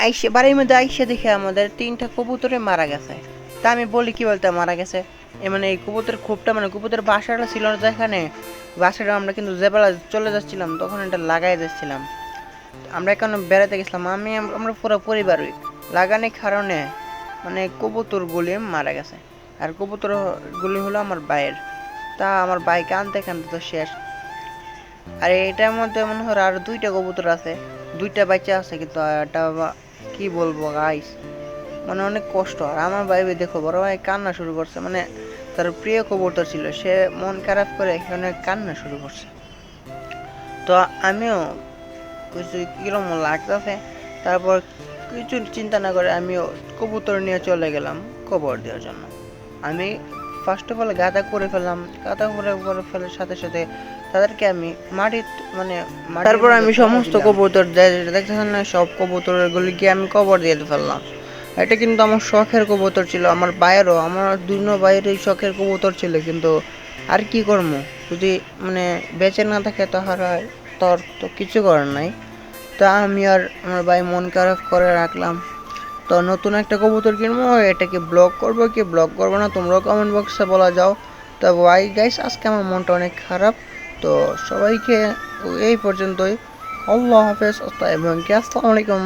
আইসে বাড়ির মধ্যে আইসে দেখে আমাদের 3টা কবুতরে মারা গেছে। তা আমি বলি কি বলতে মারা গেছে, মানে এই কবুতর খোপটা মানে কবুতরের বাসাটা ছিল না যেখানে, বাসাটা আমরা কিন্তু যেবেলা চলে যাচ্ছিলাম তখন এটা লাগাই যাচ্ছিলাম। আমরা এখানে বেড়াতে গেছিলাম, আমরা পুরো পরিবারই লাগানোর কারণে মানে কবুতরগুলি মারা গেছে। আর কবুতরগুলি হলো আমার ভাইয়ের। তা আমার ভাই কানতে কানতে তো শেষ। আর এটার মধ্যে মনে হয় আর 2টা কবুতর আছে, 2টা বাচ্চা আছে, কিন্তু এটা কি বলবো গাইস, মানে অনেক কষ্ট। আর আমার ভাই দেখো বড় ভাই কান্না শুরু করছে, মানে তার প্রিয় কবুতর ছিল, সে মন খারাপ করে এখানে কান্না শুরু করছে। তো আমিও কিছু কিরম লাগতেছে, তারপর কিছু চিন্তা না করে আমিও কবুতর নিয়ে চলে গেলাম কবর দেওয়ার জন্য। আমি ফার্স্ট অফ অল গাদা করে ফেললাম, গাদা করে ফেলার সাথে সাথে তাদেরকে আমি মাটি মানে তারপর আমি সমস্ত কবুতর দেখতেছেন না, সব কবুতরগুলিকে আমি কবর দিয়ে ফেললাম। এটা কিন্তু আমার শখের কবুতর ছিল, আমার ভাইয়েরও, আমার 2 ভাইয়েরই শখের কবুতর ছিল। কিন্তু আর কি করবো, যদি মানে বেঁচে না থাকে তাহারা তোর তো কিছু করার নাই। তা আমি আর আমার ভাই মন খারাপ করে রাখলাম। তো নতুন একটা কবুতর কিনবো, এটাকে ব্লগ করবো কি ব্লগ করবো না, তোমরাও কমেন্ট বক্সে বলা যাও। তো ভাই গাইস, আজকে আমার মনটা অনেক খারাপ। তো সবাইকে এই পর্যন্তই। আল্লাহ হাফেজ এবং আসসালামু আলাইকুম।